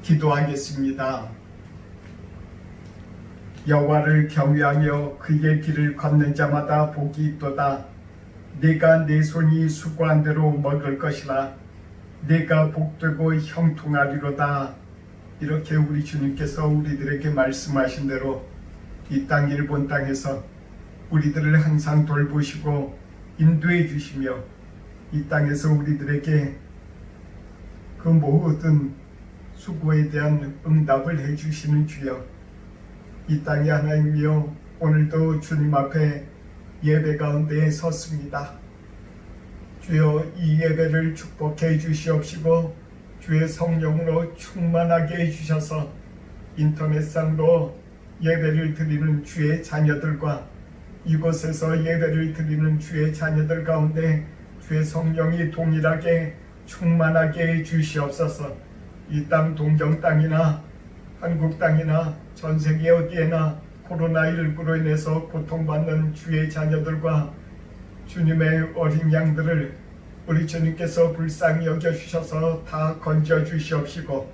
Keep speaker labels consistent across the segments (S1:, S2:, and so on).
S1: 기도하겠습니다. 여호와를 경외하며 그의 길을 걷는 자마다 복이 있도다. 내가 내 손이 수고한 대로 먹을 것이라. 내가 복되고 형통하리로다. 이렇게 우리 주님께서 우리들에게 말씀하신 대로 이 땅 일본 땅에서 우리들을 항상 돌보시고 인도해 주시며 이 땅에서 우리들에게 그 모든 수고에 대한 응답을 해주시는 주여, 이 땅의 하나님이여, 오늘도 주님 앞에 예배 가운데 섰습니다. 주여, 이 예배를 축복해 주시옵시고 주의 성령으로 충만하게 해주셔서 인터넷상으로 예배를 드리는 주의 자녀들과 이곳에서 예배를 드리는 주의 자녀들 가운데 주의 성령이 동일하게 충만하게 해주시옵소서. 이 땅 동경 땅이나 한국 땅이나 전세계 어디에나 코로나19로 인해서 고통받는 주의 자녀들과 주님의 어린 양들을 우리 주님께서 불쌍히 여겨주셔서 다 건져주시옵시고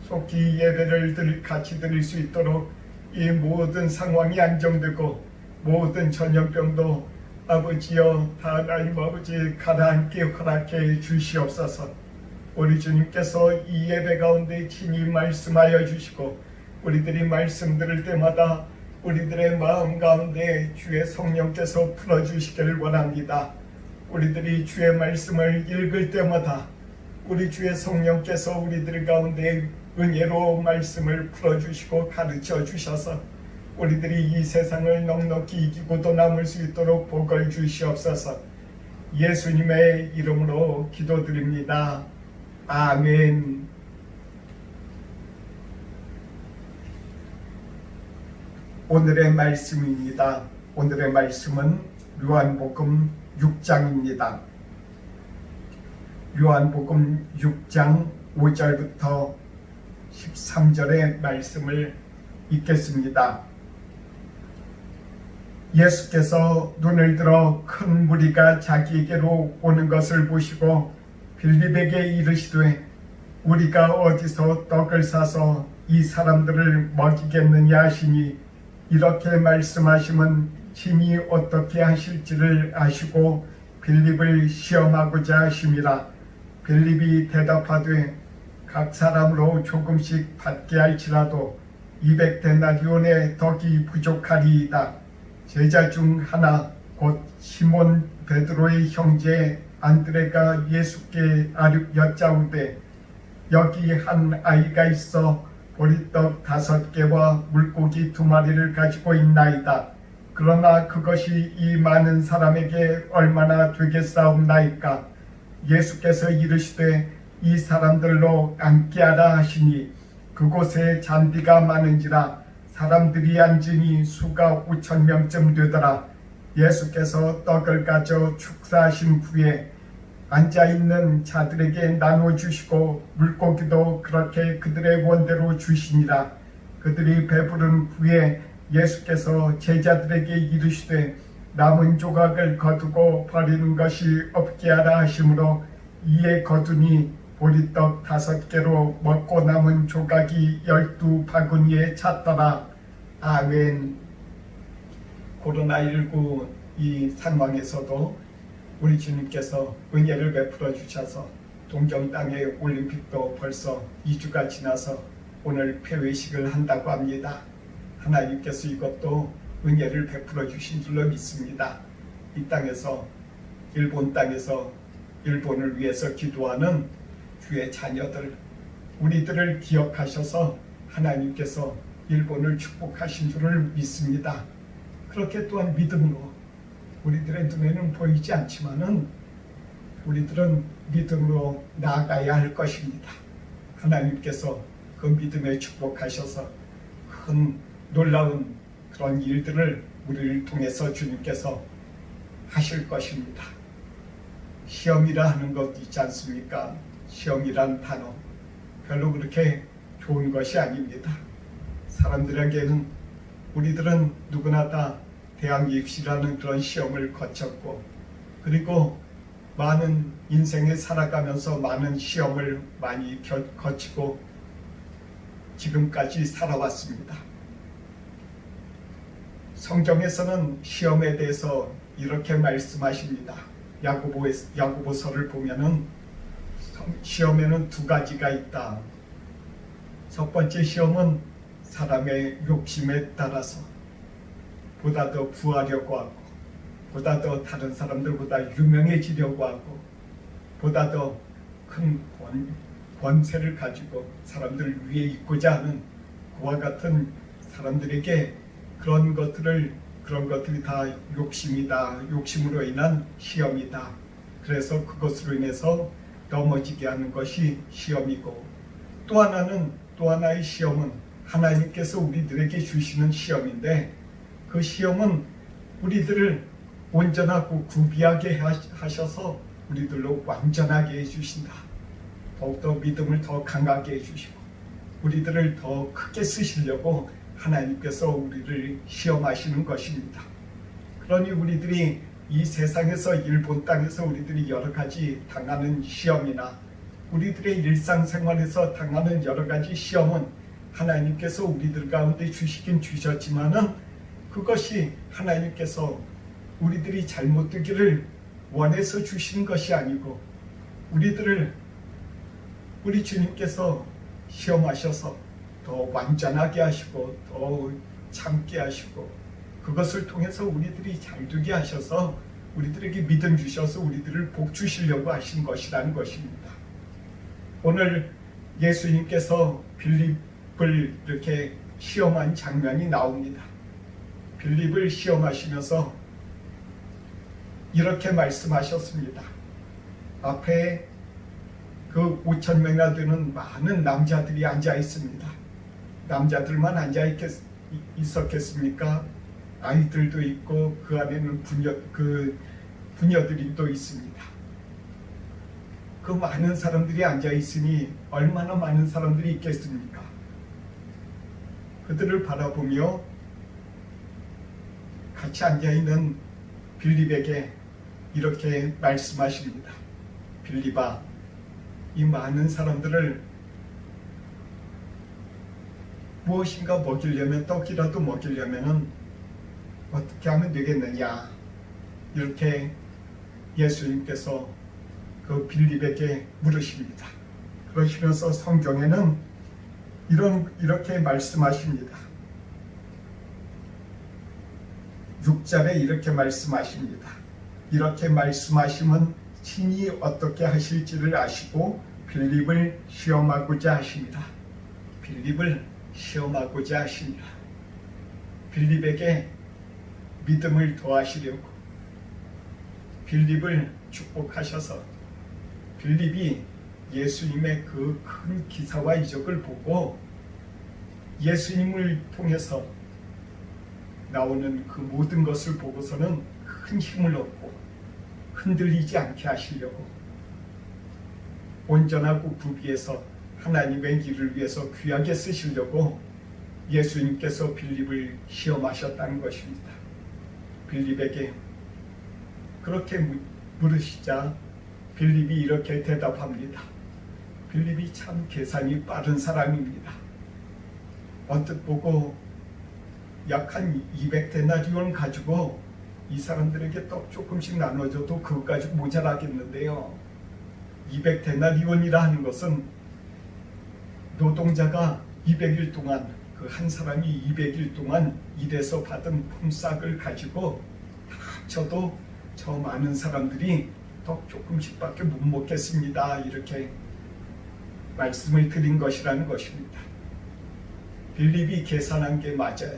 S1: 속히 예배를 같이 드릴 수 있도록 이 모든 상황이 안정되고 모든 전염병도 아버지여 다 하나님 아버지 가라앉게 허락해 주시옵소서. 우리 주님께서 이 예배 가운데 친히 말씀하여 주시고 우리들이 말씀 들을 때마다 우리들의 마음 가운데 주의 성령께서 풀어주시기를 원합니다. 우리들이 주의 말씀을 읽을 때마다 우리 주의 성령께서 우리들 가운데 은혜로 말씀을 풀어주시고 가르쳐 주셔서 우리들이 이 세상을 넉넉히 이기고도 남을 수 있도록 복을 주시옵소서. 예수님의 이름으로 기도드립니다. 아멘. 오늘의 말씀입니다. 오늘의 말씀은 요한복음 6장입니다. 요한복음 6장 5절부터 13절의 말씀을 읽겠습니다. 예수께서 눈을 들어 큰 무리가 자기에게로 오는 것을 보시고 빌립에게 이르시되 우리가 어디서 떡을 사서 이 사람들을 먹이겠느냐 하시니 이렇게 말씀하심은 친히 어떻게 하실지를 아시고 빌립을 시험하고자 하심이라. 빌립이 대답하되 각 사람으로 조금씩 받게 할지라도 200데나리온의 덕이 부족하리이다. 제자 중 하나 곧 시몬 베드로의 형제 안드레가 예수께 여짜오되 여기 한 아이가 있어 보리떡 5개와 물고기 2마리를 가지고 있나이다. 그러나 그것이 이 많은 사람에게 얼마나 되겠사옵나이까. 예수께서 이르시되 이 사람들로 앉게 하라 하시니 그곳에 잔디가 많은지라 사람들이 앉으니 수가 5,000명쯤 되더라. 예수께서 떡을 가져 축사하신 후에 앉아있는 자들에게 나눠주시고 물고기도 그렇게 그들의 원대로 주시니라. 그들이 배부른 후에 예수께서 제자들에게 이르시되 남은 조각을 거두고 버리는 것이 없게 하라 하시므로 이에 거두니 보리떡 5개로 먹고 남은 조각이 12바구니에 찼더라. 아멘. 코로나19 이 상황에서도 우리 주님께서 은혜를 베풀어 주셔서 동경 땅의 올림픽도 벌써 2주가 지나서 오늘 폐회식을 한다고 합니다. 하나님께서 이것도 은혜를 베풀어 주신 줄로 믿습니다. 이 땅에서 일본 땅에서 일본을 위해서 기도하는 주의 자녀들, 우리들을 기억하셔서 하나님께서 일본을 축복하신 줄을 믿습니다. 그렇게 또한 믿음으로 우리들의 눈에는 보이지 않지만은 우리들은 믿음으로 나아가야 할 것입니다. 하나님께서 그 믿음에 축복하셔서 큰 놀라운 그런 일들을 우리를 통해서 주님께서 하실 것입니다. 시험이라 하는 것 있지 않습니까? 시험이란 단어 별로 그렇게 좋은 것이 아닙니다. 사람들에게는 우리들은 누구나 다 대학 입시라는 그런 시험을 거쳤고 그리고 많은 인생에 살아가면서 많은 시험을 많이 거치고 지금까지 살아왔습니다. 성경에서는 시험에 대해서 이렇게 말씀하십니다. 야고보서를 보면은 시험에는 두 가지가 있다. 첫 번째 시험은 사람의 욕심에 따라서 보다 더 부하려고 하고, 보다 더 다른 사람들보다 유명해지려고 하고, 보다 더 큰 권세를 가지고 사람들 위에 있고자 하는 그와 같은 사람들에게 그런 것들이 다 욕심이다. 욕심으로 인한 시험이다. 그래서 그것으로 인해서 넘어지게 하는 것이 시험이고, 또 하나의 시험은 하나님께서 우리들에게 주시는 시험인데, 그 시험은 우리들을 온전하고 구비하게 하셔서 우리들로 완전하게 해주신다. 더욱더 믿음을 더 강하게 해주시고 우리들을 더 크게 쓰시려고 하나님께서 우리를 시험하시는 것입니다. 그러니 우리들이 이 세상에서, 일본 땅에서 우리들이 여러 가지 당하는 시험이나 우리들의 일상생활에서 당하는 여러 가지 시험은 하나님께서 우리들 가운데 주시긴 주셨지만은 그것이 하나님께서 우리들이 잘못되기를 원해서 주시는 것이 아니고 우리 주님께서 시험하셔서 더 완전하게 하시고 더 참게 하시고 그것을 통해서 우리들이 잘되게 하셔서 우리들에게 믿음 주셔서 우리들을 복 주시려고 하신 것이라는 것입니다. 오늘 예수님께서 빌립을 이렇게 시험한 장면이 나옵니다. 빌립을 시험하시면서 이렇게 말씀하셨습니다. 앞에 그 5,000명이나 되는 많은 남자들이 앉아 있습니다. 남자들만 앉아 있었겠습니까? 아이들도 있고 그 안에는 부녀들이 또 있습니다. 그 많은 사람들이 앉아 있으니 얼마나 많은 사람들이 있겠습니까? 그들을 바라보며 같이 앉아 있는 빌립에게 이렇게 말씀하십니다. 빌립아, 이 많은 사람들을 무엇인가 먹이려면, 떡이라도 먹이려면 어떻게 하면 되겠느냐, 이렇게 예수님께서 그 빌립에게 물으십니다. 그러시면서 성경에는 이렇게 말씀하십니다. 6절에 이렇게 말씀하십니다. 이렇게 말씀하시면 친히 어떻게 하실지를 아시고 빌립을 시험하고자 하십니다. 빌립을 시험하고자 하십니다. 빌립에게 믿음을 더하시려고 빌립을 축복하셔서 빌립이 예수님의 그 큰 기사와 이적을 보고 예수님을 통해서 나오는 그 모든 것을 보고서는 큰 힘을 얻고 흔들리지 않게 하시려고 온전하고 구비해서 하나님의 일을 위해서 귀하게 쓰시려고 예수님께서 빌립을 시험하셨다는 것입니다. 빌립에게 그렇게 물으시자 빌립이 이렇게 대답합니다. 빌립이 참 계산이 빠른 사람입니다. 언뜻 보고 약 한 200데나리온 가지고 이 사람들에게 떡 조금씩 나눠줘도 그것 가지고 모자라겠는데요. 200데나리온이라 하는 것은 노동자가 200일 동안, 그 한 사람이 200일 동안 일해서 받은 품삯을 가지고 다 합쳐도 저 많은 사람들이 떡 조금씩밖에 못 먹겠습니다. 이렇게 말씀을 드린 것이라는 것입니다. 빌립이 계산한 게 맞아요.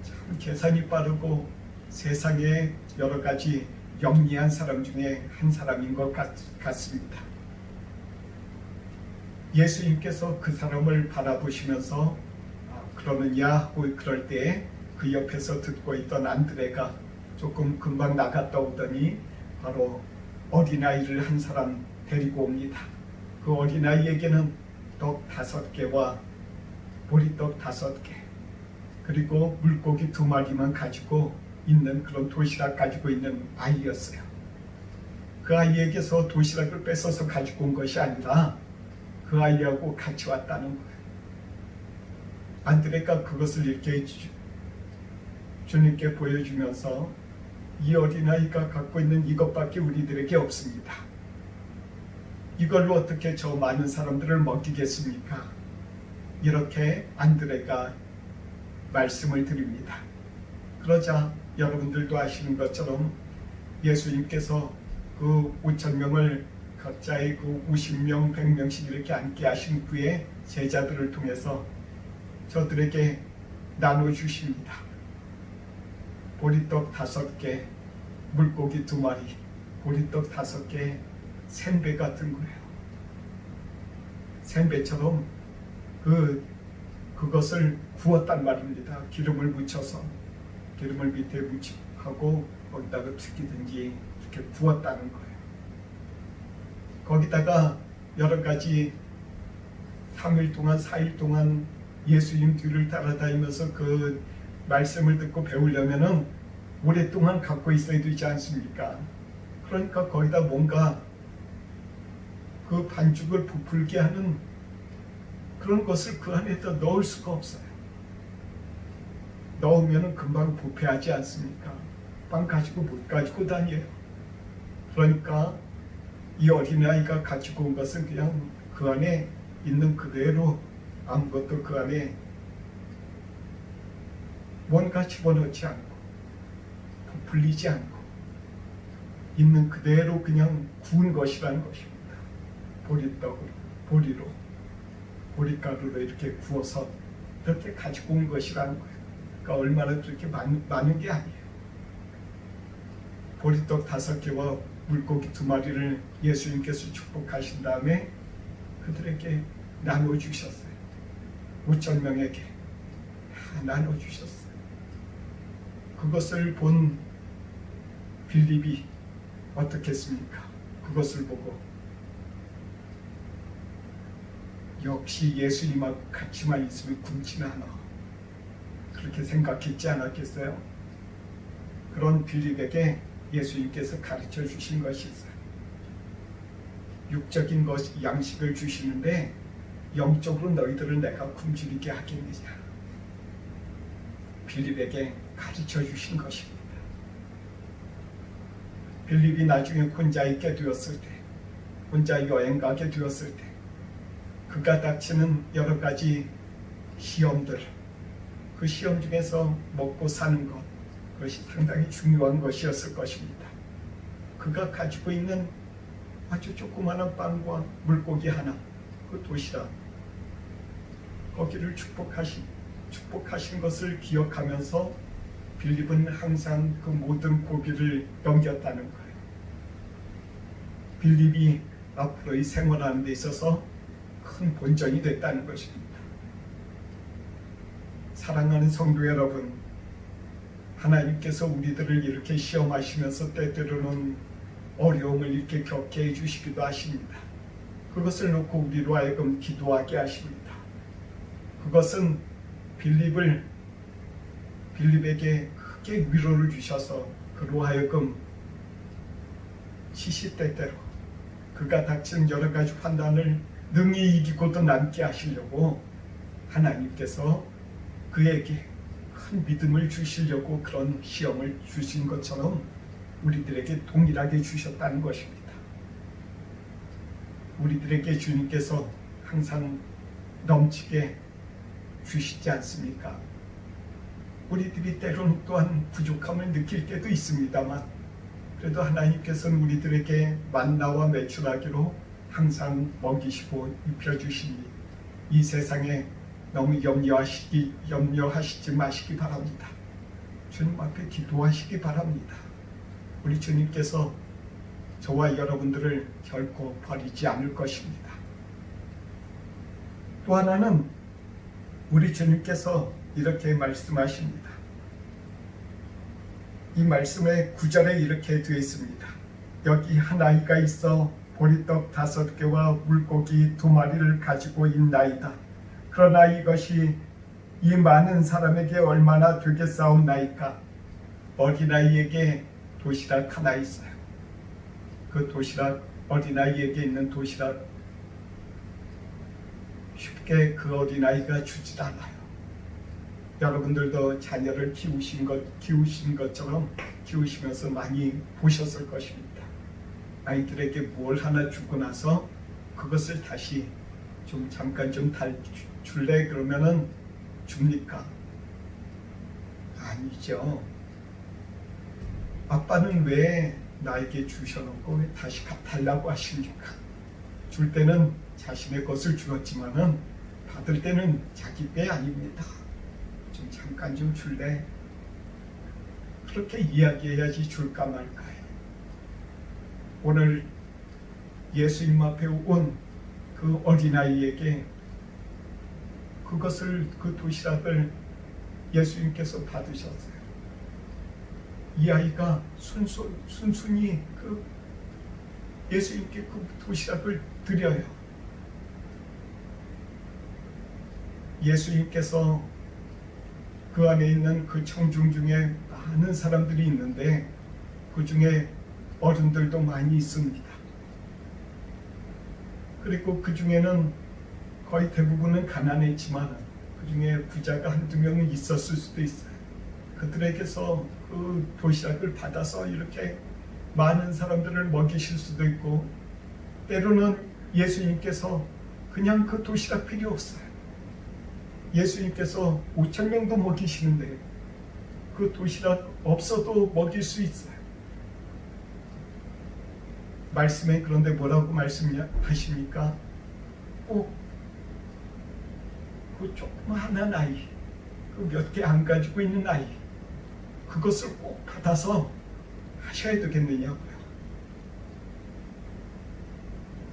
S1: 참 계산이 빠르고 세상에 여러 가지 영리한 사람 중에 한 사람인 것 같습니다. 예수님께서 그 사람을 바라보시면서 그러느냐 하고 그럴 때 그 옆에서 듣고 있던 안드레가 조금 금방 나갔다 오더니 바로 어린아이를 한 사람 데리고 옵니다. 그 어린아이에게는 떡 5개와 보리떡 5개 그리고 물고기 2마리만 가지고 있는 그런 도시락 가지고 있는 아이였어요. 그 아이에게서 도시락을 뺏어서 가지고 온 것이 아니라 그 아이하고 같이 왔다는 거예요. 안드레가 그것을 이렇게 주님께 보여주면서 이 어린아이가 갖고 있는 이것밖에 우리들에게 없습니다. 이걸로 어떻게 저 많은 사람들을 먹이겠습니까? 이렇게 안드레가 말씀을 드립니다. 그러자 여러분들도 아시는 것처럼 예수님께서 그 5,000명을 각자의 그 50명, 100명씩 이렇게 앉게 하신 후에 제자들을 통해서 저들에게 나눠주십니다. 보리떡 5개, 물고기 2마리, 보리떡 5개, 샌배 같은 거예요. 샌배처럼 그것을 구웠단 말입니다. 기름을 묻혀서 기름을 밑에 묻히고 거기다가 튀기든지 이렇게 구웠다는 거예요. 거기다가 여러 가지 3일 동안 4일 동안 예수님 뒤를 따라다니면서 그 말씀을 듣고 배우려면은 오랫동안 갖고 있어야 되지 않습니까? 그러니까 거기다 뭔가 그 반죽을 부풀게 하는 그런 것을 그 안에다 넣을 수가 없어요. 넣으면 금방 부패하지 않습니까? 빵 가지고 못 가지고 다녀요. 그러니까 이 어린아이가 가지고 온 것은 그냥 그 안에 있는 그대로 아무것도 그 안에 뭔가 집어넣지 않고 부풀리지 않고 있는 그대로 그냥 구운 것이라는 것입니다. 보리떡으로, 보리가루로 이렇게 구워서 이렇게 가지고 온 것이라는 거예요. 그러니까 얼마나 그렇게 많은 게 아니에요. 보리떡 5개와 물고기 2마리를 예수님께서 축복하신 다음에 그들에게 나눠주셨어요. 5,000명에게 나눠주셨어요. 그것을 본 빌립이 어떻겠습니까? 그것을 보고 역시 예수님하고 같이만 있으면 굶지는 않아. 그렇게 생각했지 않았겠어요? 그런 빌립에게 예수님께서 가르쳐 주신 것이 있어요. 육적인 양식을 주시는데 영적으로 너희들을 내가 굶주리게 하겠느냐. 빌립에게 가르쳐 주신 것입니다. 빌립이 나중에 혼자 있게 되었을 때, 혼자 여행 가게 되었을 때 그가 닥치는 여러 가지 시험들, 그 시험 중에서 먹고 사는 것, 그것이 상당히 중요한 것이었을 것입니다. 그가 가지고 있는 아주 조그마한 빵과 물고기 하나, 그 도시락, 거기를 축복하신 것을 기억하면서 빌립은 항상 그 모든 고비를 넘겼다는 거예요. 빌립이 앞으로의 생활하는 데 있어서 큰 본전이 됐다는 것입니다. 사랑하는 성도 여러분, 하나님께서 우리들을 이렇게 시험하시면서 때때로는 어려움을 이렇게 겪게 해주시기도 하십니다. 그것을 놓고 우리로 하여금 기도하게 하십니다. 그것은 빌립에게 크게 위로를 주셔서 그로 하여금 시시때때로 그가 닥친 여러 가지 판단을 능히 이기고도 남게 하시려고 하나님께서 그에게 큰 믿음을 주시려고 그런 시험을 주신 것처럼 우리들에게 동일하게 주셨다는 것입니다. 우리들에게 주님께서 항상 넘치게 주시지 않습니까? 우리들이 때로는 또한 부족함을 느낄 때도 있습니다만 그래도 하나님께서는 우리들에게 만나와 메추라기로 항상 먹이시고 입혀주시니 이 세상에 너무 염려하시지 마시기 바랍니다. 주님 앞에 기도하시기 바랍니다. 우리 주님께서 저와 여러분들을 결코 버리지 않을 것입니다. 또 하나는 우리 주님께서 이렇게 말씀하십니다. 이 말씀의 9절에 이렇게 되어 있습니다. 여기 한 아이가 있어 보리떡 5개와 물고기 2마리를 가지고 있나이다. 그러나 이것이 이 많은 사람에게 얼마나 되겠사옵나이까. 어린아이에게 도시락 하나 있어요. 그 도시락, 어린아이에게 있는 도시락 쉽게 그 어린아이가 주질 않아요. 여러분들도 자녀를 키우신 것처럼 키우시면서 많이 보셨을 것입니다. 아이들에게 뭘 하나 주고 나서 그것을 다시 좀 잠깐 좀 줄래? 그러면은 줍니까? 아니죠. 아빠는 왜 나에게 주셔놓고 왜 다시 달라고 하십니까? 줄 때는 자신의 것을 주었지만은 받을 때는 자기 때 아닙니다. 좀 잠깐 좀 줄래? 그렇게 이야기해야지 줄까 말까요? 오늘 예수님 앞에 온 그 어린아이에게 그 도시락을 예수님께서 받으셨어요. 이 아이가 순순히 예수님께 그 도시락을 드려요. 예수님께서 그 안에 있는 그 청중 중에 많은 사람들이 있는데 그 중에 어른들도 많이 있습니다. 그리고 그 중에는 거의 대부분은 가난했지만 그 중에 부자가 한두 명은 있었을 수도 있어요. 그들에게서 그 도시락을 받아서 이렇게 많은 사람들을 먹이실 수도 있고, 때로는 예수님께서 그냥 그 도시락 필요 없어요. 예수님께서 5,000명도 먹이시는데 그 도시락 없어도 먹일 수 있어요. 말씀에 그런데 뭐라고 말씀하십니까? 꼭 그 조그마한 아이, 그 몇 개 안 가지고 있는 아이, 그것을 꼭 받아서 하셔야 되겠느냐고요.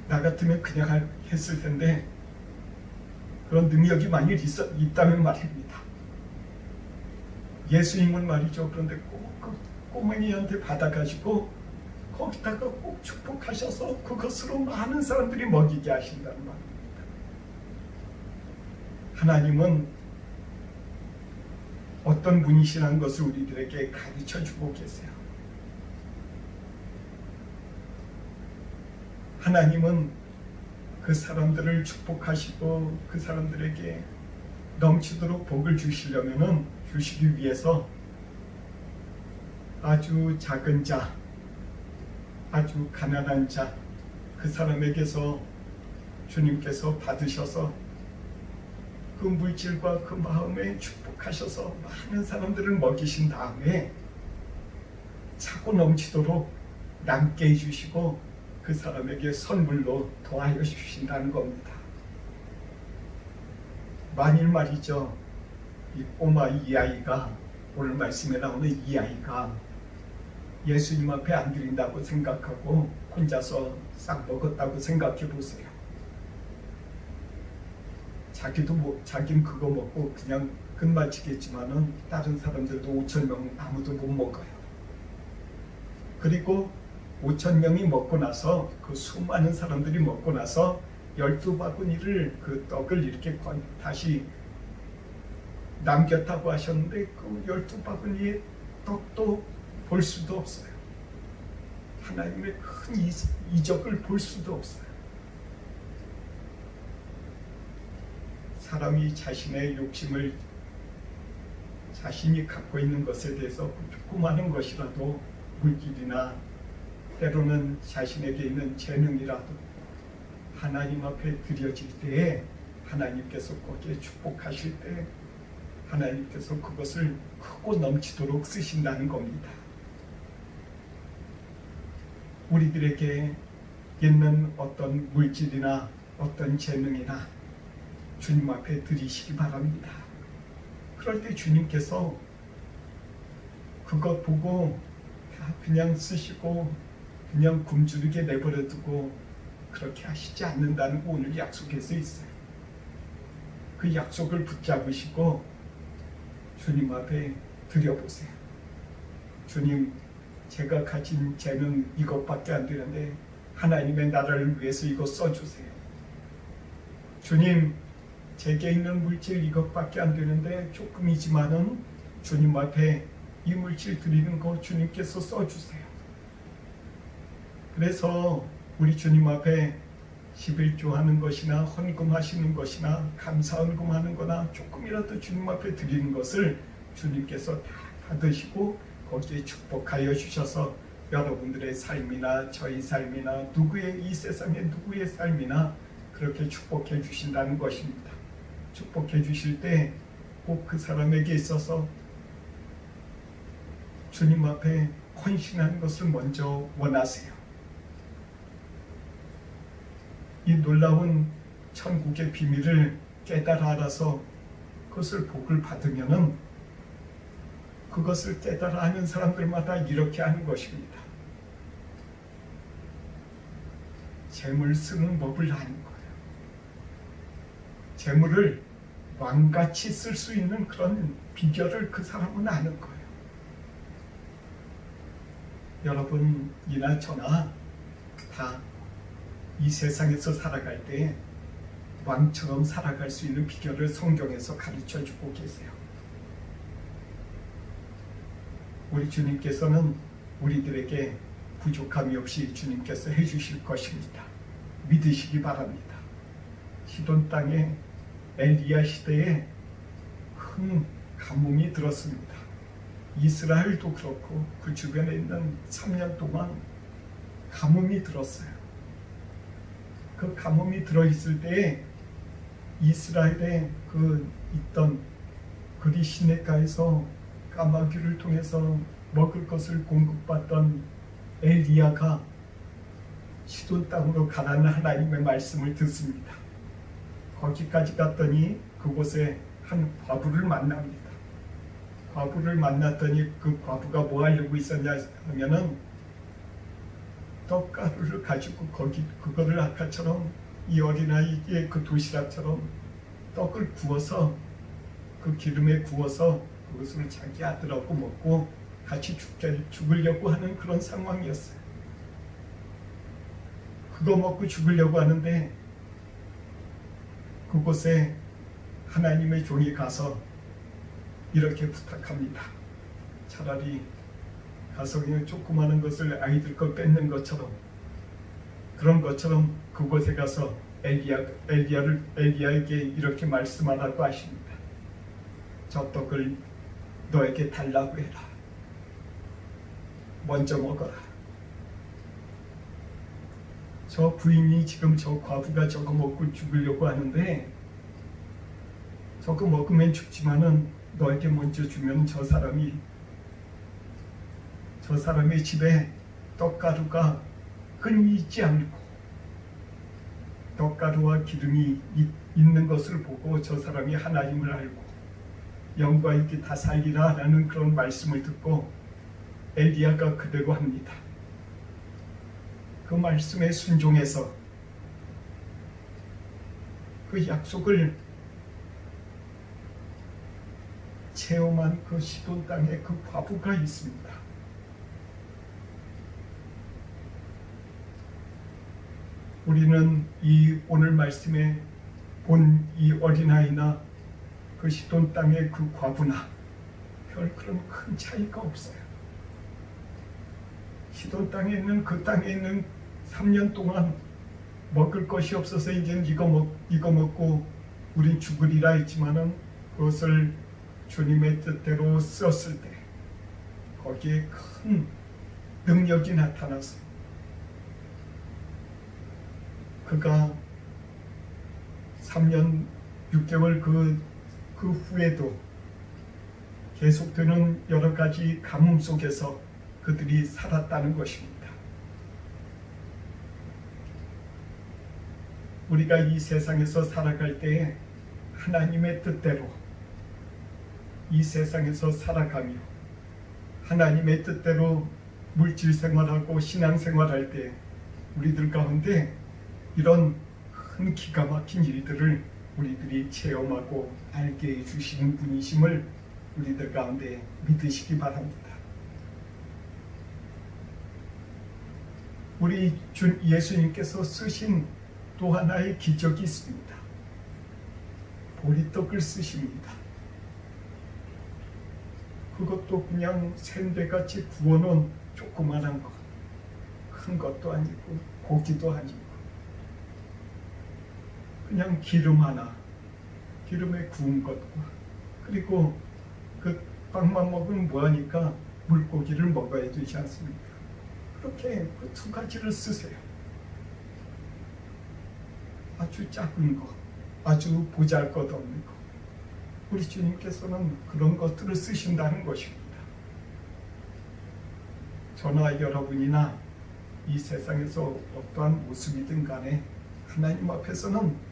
S1: 나 같으면 그냥 했을 텐데 그런 능력이 많이 있다면 말입니다. 예수님은 말이죠. 그런데 꼭 그 꼬맹이한테 받아가지고 거기다가 꼭 축복하셔서 그것으로 많은 사람들이 먹이게 하신다는 말입니다. 하나님은 어떤 분이시라는 것을 우리들에게 가르쳐주고 계세요. 하나님은 그 사람들을 축복하시고 그 사람들에게 넘치도록 복을 주시기 위해서 아주 작은 자, 아주 가난한 자, 그 사람에게서 주님께서 받으셔서 그 물질과 그 마음에 축복하셔서 많은 사람들을 먹이신 다음에 차고 넘치도록 남게 해주시고 그 사람에게 선물로 더하여 주신다는 겁니다. 만일 말이죠, 이 꼬마 이 아이가, 오늘 말씀에 나오는 이 아이가 예수님 앞에 안 드린다고 생각하고 혼자서 싹 먹었다고 생각해 보세요. 자기는 그거 먹고 그냥 끝마치겠지만은 다른 사람들도 5,000명 아무도 못 먹어요. 그리고 5,000명이 먹고 나서 그 수많은 사람들이 먹고 나서 12바구니를 그 떡을 이렇게 다시 남겼다고 하셨는데 그 12바구니의 떡도 볼 수도 없어요. 하나님의 큰 이적을 볼 수도 없어요. 사람이 자신의 욕심을 자신이 갖고 있는 것에 대해서 조그마한 것이라도 물질이나 때로는 자신에게 있는 재능이라도 하나님 앞에 드려질 때에 하나님께서 거기에 축복하실 때 하나님께서 그것을 크고 넘치도록 쓰신다는 겁니다. 우리들에게 있는 어떤 물질이나 어떤 재능이나 주님 앞에 드리시기 바랍니다. 그럴 때 주님께서 그것 보고 그냥 쓰시고 그냥 굶주리게 내버려 두고 그렇게 하시지 않는다는 거 오늘 약속해서 있어요. 그 약속을 붙잡으시고 주님 앞에 드려보세요. 주님, 제가 가진 재능 이것밖에 안 되는데 하나님의 나라를 위해서 이거 써주세요. 주님, 제게 있는 물질 이것밖에 안 되는데 조금이지만은 주님 앞에 이 물질 드리는 거 주님께서 써주세요. 그래서 우리 주님 앞에 11조 하는 것이나 헌금하시는 것이나 감사헌금하는 거나 조금이라도 주님 앞에 드리는 것을 주님께서 다 받으시고 거기에 축복하여 주셔서 여러분들의 삶이나 저희 삶이나 누구의 이 세상의 누구의 삶이나 그렇게 축복해 주신다는 것입니다. 축복해 주실 때 꼭 그 사람에게 있어서 주님 앞에 헌신하는 것을 먼저 원하세요. 이 놀라운 천국의 비밀을 깨달아 알아서 그것을 복을 받으면은 그것을 깨달아 하는 사람들마다 이렇게 하는 것입니다. 재물 쓰는 법을 아는 거예요. 재물을 왕같이 쓸 수 있는 그런 비결을 그 사람은 아는 거예요. 여러분이나 저나 다 이 세상에서 살아갈 때 왕처럼 살아갈 수 있는 비결을 성경에서 가르쳐 주고 계세요. 우리 주님께서는 우리들에게 부족함이 없이 주님께서 해주실 것입니다. 믿으시기 바랍니다. 시돈 땅에 엘리야 시대에 큰 가뭄이 들었습니다. 이스라엘도 그렇고 그 주변에 있는 3년 동안 가뭄이 들었어요. 그 가뭄이 들어있을 때에 이스라엘에 있던 그리 시냇가에서 까마귀를 통해서 먹을 것을 공급받던 엘리야가 시돈 땅으로 가라는 하나님의 말씀을 듣습니다. 거기까지 갔더니 그곳에 한 과부를 만납니다. 과부를 만났더니 그 과부가 뭐 하려고 있었냐 하면은 떡가루를 가지고 그거를 아까처럼 이 어린아이의 그 도시락처럼 떡을 구워서 그 기름에 구워서 그것을 자기 아들하고 먹고 같이 죽으려고 하는 그런 상황이었어요. 그거 먹고 죽으려고 하는데 그곳에 하나님의 종이 가서 이렇게 부탁합니다. 차라리 가서 그냥 조그마한 것을 아이들 거 뺏는 것처럼 그런 것처럼 그곳에 가서 엘리야에게 이렇게 말씀하라고 하십니다. 저 떡을 너에게 달라고 해라. 먼저 먹어라. 저 부인이 지금 저 과부가 저거 먹고 죽으려고 하는데 저거 먹으면 죽지만은 너에게 먼저 주면 저 사람의 집에 떡가루가 끊이지 않고 떡가루와 기름이 있는 것을 보고 저 사람이 하나님을 알고 영과 있게 다 살리라 라는 그런 말씀을 듣고 엘리야가 그대로 합니다. 그 말씀에 순종해서 그 약속을 체험한 그 시돈 땅에 그 과부가 있습니다. 우리는 이 오늘 말씀에 본 이 어린아이나 그 시돈 땅의 그 과부나 별 그런 큰 차이가 없어요. 시돈 땅에 있는 그 땅에 있는 3년 동안 먹을 것이 없어서 이제 이거 먹고 우린 죽으리라 했지만은 그것을 주님의 뜻대로 썼을 때 거기에 큰 능력이 나타나서 그가 3년 6개월 그 후에도 계속되는 여러 가지 가뭄 속에서 그들이 살았다는 것입니다. 우리가 이 세상에서 살아갈 때에 하나님의 뜻대로 이 세상에서 살아가며 하나님의 뜻대로 물질 생활하고 신앙 생활할 때 우리들 가운데 이런 큰 기가 막힌 일들을 우리들이 체험하고 알게 해주시는 분이심을 우리들 가운데 믿으시기 바랍니다. 우리 주 예수님께서 쓰신 또 하나의 기적이 있습니다. 보리떡을 쓰십니다. 그것도 그냥 샌대같이 구워놓은 조그만한 것, 큰 것도 아니고 고기도 아니고 그냥 기름 하나, 기름에 구운 것과 그리고 그 빵만 먹으면 뭐하니까 물고기를 먹어야 되지 않습니까? 그렇게 그 두 가지를 쓰세요. 아주 작은 거, 아주 보잘것없는 거. 우리 주님께서는 그런 것들을 쓰신다는 것입니다. 저나 여러분이나 이 세상에서 어떠한 모습이든 간에 하나님 앞에서는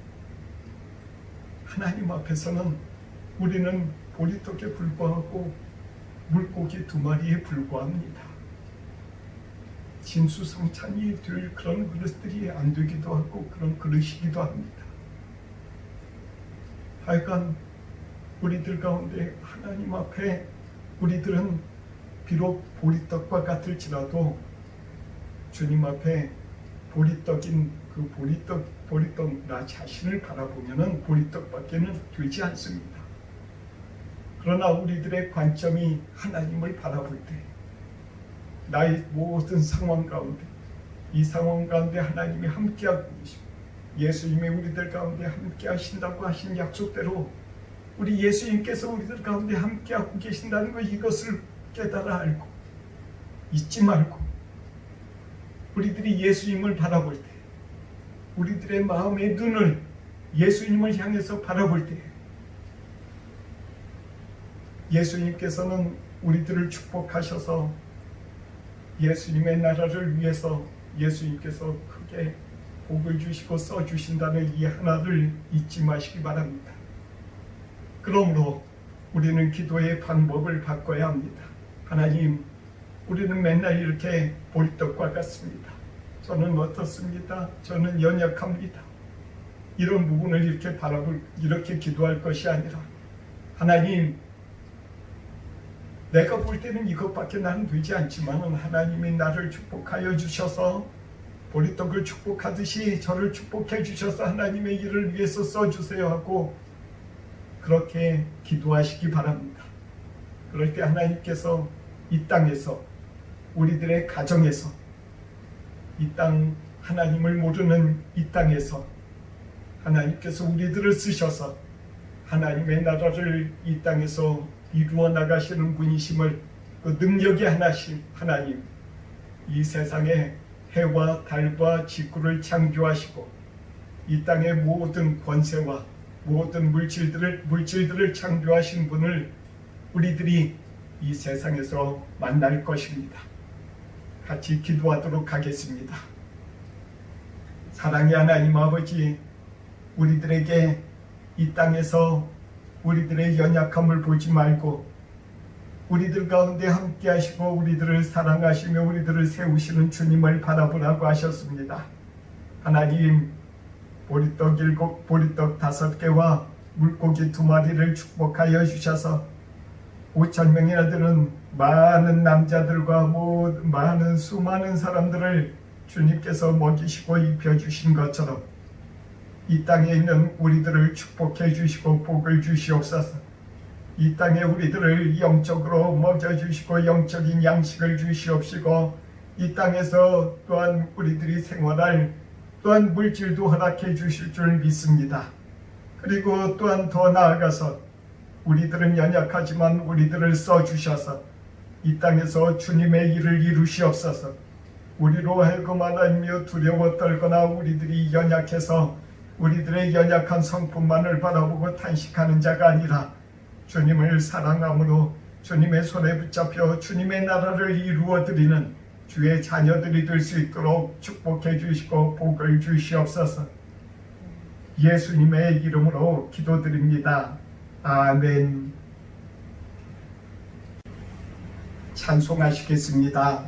S1: 우리는 보리떡에 불과하고 물고기 2마리에 불과합니다. 진수성찬이 될 그런 그릇들이 안 되기도 하고 그런 그릇이기도 합니다. 하여간 우리들 가운데 하나님 앞에 우리들은 비록 보리떡과 같을지라도 주님 앞에 보리떡인 그 보리떡 나 자신을 바라보면은 보리떡밖에는 되지 않습니다. 그러나 우리들의 관점이 하나님을 바라볼 때 나의 모든 상황 가운데 이 상황 가운데 하나님이 함께하고 계시고 예수님이 우리들 가운데 함께 하신다고 하신 약속대로 우리 예수님께서 우리들 가운데 함께하고 계신다는 것 이것을 깨달아 알고 잊지 말고 우리들이 예수님을 바라볼 때 우리들의 마음의 눈을 예수님을 향해서 바라볼 때 예수님께서는 우리들을 축복하셔서 예수님의 나라를 위해서 예수님께서 크게 복을 주시고 써주신다는 이 하나를 잊지 마시기 바랍니다. 그러므로 우리는 기도의 방법을 바꿔야 합니다. 하나님, 우리는 맨날 이렇게 보리떡과 같습니다. 저는 어떻습니다? 저는 연약합니다. 이런 부분을 이렇게 기도할 것이 아니라 하나님, 내가 볼 때는 이것밖에 나는 되지 않지만 하나님이 나를 축복하여 주셔서 보리떡을 축복하듯이 저를 축복해 주셔서 하나님의 일을 위해서 써주세요 하고 그렇게 기도하시기 바랍니다. 그럴 때 하나님께서 이 땅에서 우리들의 가정에서 이 땅 하나님을 모르는 이 땅에서 하나님께서 우리들을 쓰셔서 하나님의 나라를 이 땅에서 이루어 나가시는 분이심을 그 능력의 하나님 이 세상에 해와 달과 지구를 창조하시고 이 땅의 모든 권세와 모든 물질들을 창조하신 분을 우리들이 이 세상에서 만날 것입니다. 같이 기도하도록 하겠습니다. 사랑의 하나님 아버지, 우리들에게 이 땅에서 우리들의 연약함을 보지 말고 우리들 가운데 함께 하시고 우리들을 사랑하시며 우리들을 세우시는 주님을 바라보라고 하셨습니다. 하나님, 보리떡 5개와 물고기 2마리를 축복하여 주셔서 5,000명이나 되는 많은 남자들과 많은 수많은 사람들을 주님께서 먹이시고 입혀주신 것처럼 이 땅에 있는 우리들을 축복해 주시고 복을 주시옵소서. 이 땅에 우리들을 영적으로 먹여주시고 영적인 양식을 주시옵시고 이 땅에서 또한 우리들이 생활할 또한 물질도 허락해 주실 줄 믿습니다. 그리고 또한 더 나아가서 우리들은 연약하지만 우리들을 써주셔서 이 땅에서 주님의 일을 이루시옵소서. 우리로 하여금 하나님이여 두려워 떨거나 우리들이 연약해서 우리들의 연약한 성품만을 바라보고 탄식하는 자가 아니라 주님을 사랑함으로 주님의 손에 붙잡혀 주님의 나라를 이루어드리는 주의 자녀들이 될 수 있도록 축복해 주시고 복을 주시옵소서. 예수님의 이름으로 기도드립니다. 아멘. 찬송하시겠습니다.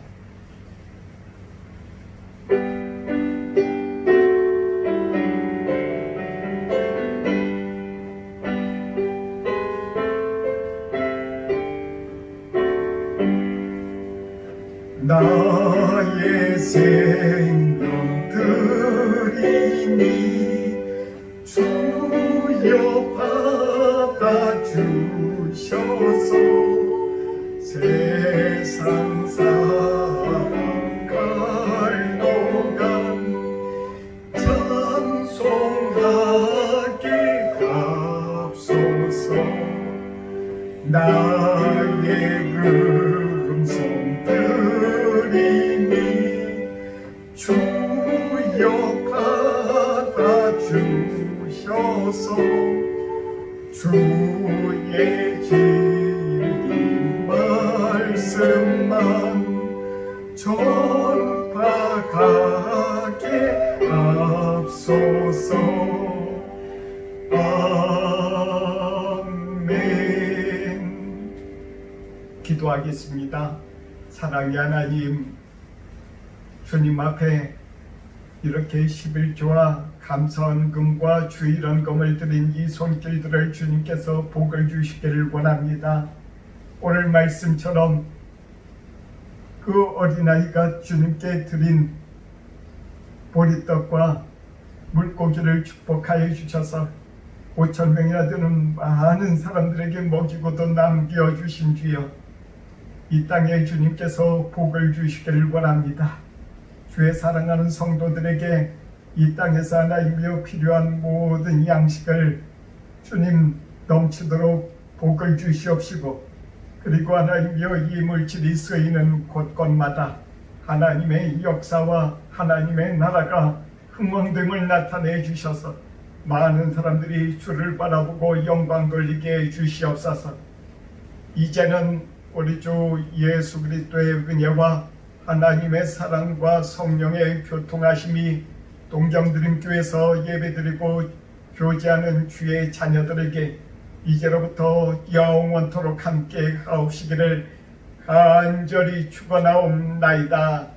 S1: 나의 생명 드리니 주여 받아주셔서 세상 사랑 갈도간 찬송하 나의 음성 들리니 주여 받아주셔서 주의 진리 말씀만 전파하게 앞서서 아멘. 기도하겠습니다. 사랑의 하나님, 주님 앞에 이렇게 11조와 감사헌금과 주일헌금을 드린 이 손길들을 주님께서 복을 주시기를 원합니다. 오늘 말씀처럼 그 어린아이가 주님께 드린 보리떡과 물고기를 축복하여 주셔서 5,000명이나 되는 많은 사람들에게 먹이고도 남겨주신 주여, 이 땅에 주님께서 복을 주시기를 원합니다. 주의 사랑하는 성도들에게 이 땅에서 하나님이여 필요한 모든 양식을 주님 넘치도록 복을 주시옵시고, 그리고 하나님이여 이 물질이 쓰이는 곳곳마다 하나님의 역사와 하나님의 나라가 흥왕됨을 나타내 주셔서 많은 사람들이 주를 바라보고 영광 돌리게 해 주시옵소서. 이제는 우리 주 예수 그리스도의 은혜와 하나님의 사랑과 성령의 교통하심이 동정드림교회에서 예배드리고 교제하는 주의 자녀들에게 이제로부터 영원토록 함께 하옵시기를 간절히 축원하옵나이다.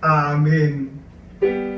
S1: 아멘.